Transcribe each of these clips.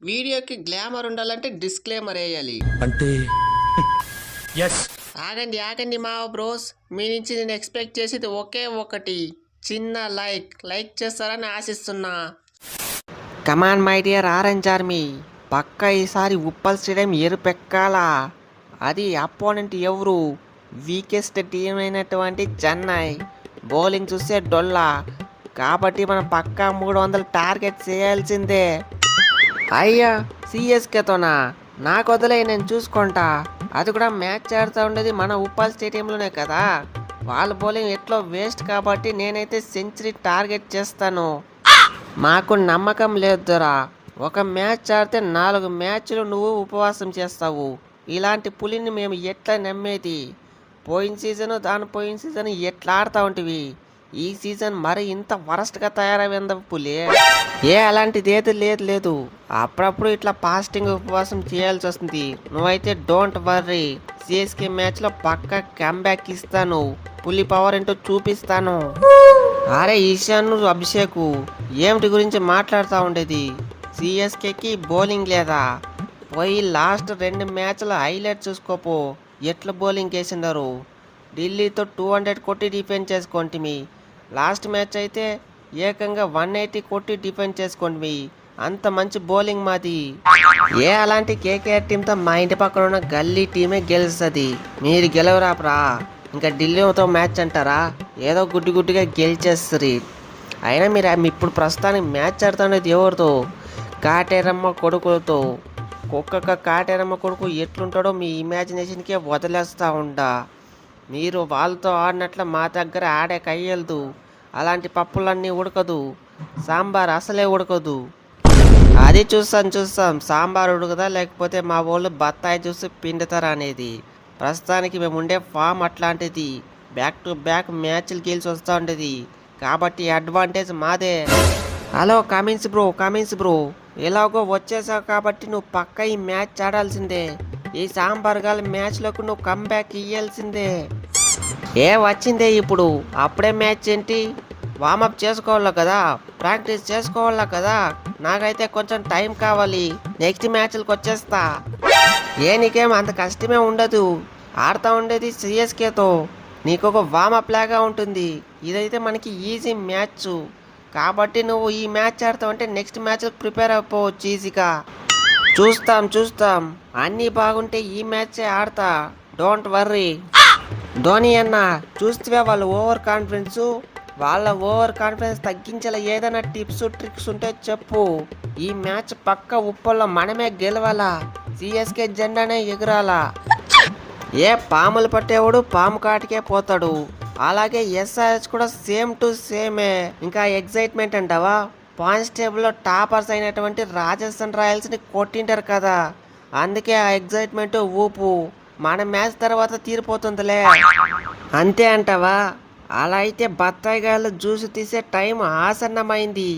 వీడియోకి గ్లామర్ ఉండాలంటే డిస్క్లైమర్ వేయాలి. అంటే ఎస్ ఆగండి ఆగండి మా బ్రోస్, మీ నుంచి నేను ఎక్స్పెక్ట్ చేసేది ఒకే ఒకటి, చిన్న లైక్ చేస్తారని ఆశిస్తున్నా. Come on my dear orange army, పక్క ఈసారి ఉప్పల్ స్టేడియం ఎరుపెక్కాలా. అది అపోనెంట్ ఎవరు? వీకెస్ట్ టీం అయినటువంటి చెన్నై. బౌలింగ్ చూస్తే డొల్లా, కాబట్టి మనం పక్కా 300 టార్గెట్ చేయాల్సిందే. అయ్యా సిఎస్కేతోనా? నాకు వదిలే, నేను చూసుకుంటా. అది కూడా మ్యాచ్ ఆడుతూ ఉండేది మన ఉప్పల్ స్టేడియంలోనే కదా. వాళ్ళ బౌలింగ్ ఎట్లో వేస్ట్, కాబట్టి నేనైతే సెంచరీ టార్గెట్ చేస్తాను. మాకు నమ్మకం లేదురా, ఒక మ్యాచ్ ఆడితే 4 మ్యాచ్లు నువ్వు ఉపవాసం చేస్తావు. ఇలాంటి పులిని మేము ఎట్లా నమ్మేది? పోయిన సీజన్ ఎట్లా ఆడుతూ ఉంటివి? ఈ సీజన్ మరి ఇంత వరస్ట్గా తయారైందా పులి? అలాంటిది ఏది లేదు. అప్పుడప్పుడు ఇట్లా ఫాస్టింగ్ ఉపవాసం చేయాల్సి వస్తుంది. నువ్వైతే డోంట్ వర్రీ, సిఎస్కే మ్యాచ్లో పక్కా కంబ్యాక్ ఇస్తాను. పులి పవర్ ఏంటో చూపిస్తాను. అరే ఈశాన్ అభిషేక్, ఏమిటి గురించి మాట్లాడుతూ ఉండేది? సిఎస్కేకి బౌలింగ్ లేదా? పోయి లాస్ట్ 2 మ్యాచ్ల హైలైట్ చూసుకోపో, ఎట్లా బౌలింగ్ వేసిండారు. ఢిల్లీతో 200 కొట్టి డిఫెండ్ చేసుకోండి. లాస్ట్ మ్యాచ్ అయితే ఏకంగా 180 కొట్టి డిఫెండ్ చేసుకోండి. అంత మంచి బౌలింగ్ మాది. అలాంటి కేకేఆర్ టీంతో మా ఇంటి పక్కన ఉన్న గల్లీ టీమే గెలుస్తుంది. మీరు గెలవరాప్రా. ఇంకా ఢిల్లీతో మ్యాచ్ అంటారా? ఏదో గుడ్డిగా గెలిచేస్తుంది. అయినా మీరు ఇప్పుడు ప్రస్తుతానికి మ్యాచ్ ఆడుతున్నది ఎవరితో? కాటేరమ్మ కొడుకులతో. ఒక్కొక్క కాటేరమ్మ కొడుకు ఎట్లుంటాడో మీ ఇమాజినేషన్కే వదిలేస్తూ ఉండా. మీరు వాళ్ళతో ఆడినట్ల మా దగ్గర ఆడే కయ్యలదు. అలాంటి పప్పులన్నీ ఉడకదు, సాంబార్ అసలే ఉడకదు. అది చూస్తాం సాంబార్ ఉడకదా లేకపోతే మా వాళ్ళు బత్తాయి చూసి పిండుతారా అనేది. ప్రస్తుతానికి మేము ఉండే ఫామ్ అట్లాంటిది. బ్యాక్ టు బ్యాక్ మ్యాచ్లు గెలిచి వస్తూ ఉండేది, కాబట్టి అడ్వాంటేజ్ మాదే. హలో కమిన్స్ బ్రో, ఎలాగో వచ్చేసావు కాబట్టి నువ్వు పక్క ఈ మ్యాచ్ ఆడాల్సిందే. ఈ సాంబార్ గాలి మ్యాచ్లోకి నువ్వు కంబ్యాక్ ఇయ్యాల్సిందే. వచ్చిందే ఇప్పుడు, అప్పుడే మ్యాచ్ ఏంటి? వార్మప్ చేసుకోవాలా కదా, ప్రాక్టీస్ చేసుకోవాలా కదా. నాకైతే కొంచెం టైం కావాలి, నెక్స్ట్ మ్యాచ్లకు వచ్చేస్తా. నీకేం అంత కష్టమే ఉండదు. ఆడుతూ ఉండేది సిఎస్కేతో, నీకు ఒక వార్మప్ లాగా ఉంటుంది. ఇదైతే మనకి ఈజీ మ్యాచ్, కాబట్టి నువ్వు ఈ మ్యాచ్ ఆడతావు అంటే నెక్స్ట్ మ్యాచ్కి ప్రిపేర్ అయిపోవచ్చు ఈజీగా. చూస్తాం అన్నీ బాగుంటే ఈ మ్యాచే ఆడతా, డోంట్ వర్రీ. ధోని అన్న చూస్తే వాళ్ళ ఓవర్ కాన్ఫిడెన్స్ తగ్గించేలా ఏదైనా టిప్స్ ట్రిక్స్ ఉంటే చెప్పు. ఈ మ్యాచ్ పక్క ఉప్పల్లో మనమే గెలవాలా, సిఎస్కే జెండానే ఎగురాలా. పాములు పట్టేవాడు పాము కాటికే పోతాడు, అలాగే ఎస్ఆర్హెచ్ కూడా సేమ్ టు సేమే. ఇంకా ఎగ్జైట్మెంట్ అంటావా? పాయింట్స్ టేబుల్లో టాపర్స్ అయినటువంటి రాజస్థాన్ రాయల్స్ని కొట్టింటారు కదా, అందుకే ఆ ఎగ్జైట్మెంట్ ఊపు మన మ్యాచ్ తర్వాత తీరిపోతుందిలే. అంతే అంటావా? అలా అయితే బత్తాయిగాయలు జ్యూస్ తీసే టైం ఆసన్నమైంది.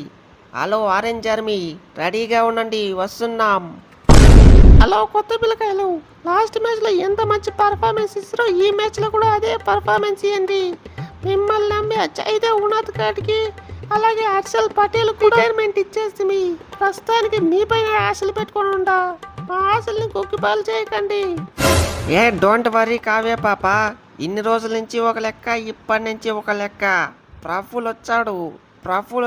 హలో ఆరెంజ్ ఆర్మీ, రెడీగా ఉండండి, వస్తున్నాం. హలో కొత్త పిల్లకాయలు, లాస్ట్ మ్యాచ్లో ఎంత మంచి పర్ఫార్మెన్స్ ఇస్తారో ఈ మ్యాచ్లో కూడా అదే పర్ఫార్మెన్స్ ఇవ్వండి. మిమ్మల్ని నమ్మి అయితే ఉన్నత కాటికి, అలాగే హర్షల్ పటేల్ కూడా రిటైర్మెంట్ ఇచ్చేసి ప్రస్తుతానికి మీపైన ఆశలు పెట్టుకొని ఉండా. మా ఆశల్ని కుక్కిపాలు చేయకండి. డోంట్ వరీ కావ్య పాప, ఇన్ని రోజుల నుంచి ఒక లెక్క, ఇప్పటి నుంచి ఒక లెక్క. ప్రఫుల్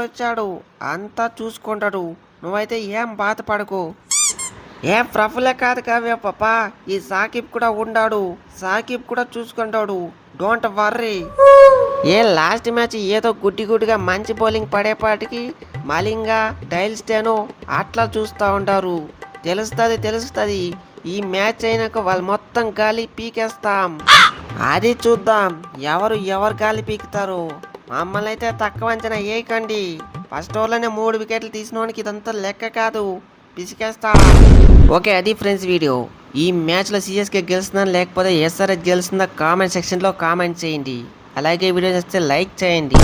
వచ్చాడు, అంతా చూసుకుంటాడు. నువ్వైతే ఏం బాధపడకు. ప్రఫుల్లే కాదు కావ్య పాప, ఈ సాకిబ్ కూడా ఉన్నాడు, సాకిబ్ కూడా చూసుకుంటాడు, డోంట్ వర్రీ. లాస్ట్ మ్యాచ్ ఏదో గుడ్డిగా మంచి బౌలింగ్ పడేపాటికి మలింగా డైల్ స్టేను అట్లా చూస్తూ ఉంటారు. తెలుస్తుంది. ఈ మ్యాచ్ అయినాక వాళ్ళు మొత్తం గాలి పీకేస్తాం. అది చూద్దాం ఎవరు గాలి పీకుతారు. మమ్మల్ని అయితే తక్కువ అంచనా వేయకండి. ఫస్ట్ ఓవర్లోనే 3 వికెట్లు తీసినోనికి ఇదంతా లెక్క కాదు, పిసికేస్తా. ఓకే, అది ఫ్రెండ్స్ వీడియో. ఈ మ్యాచ్లో సిఎస్కే గెలుస్తుందా లేకపోతే ఎస్ఆర్హెచ్ గెలుస్తుందా కామెంట్ సెక్షన్లో కామెంట్ చేయండి. అలాగే వీడియో చేస్తే లైక్ చేయండి.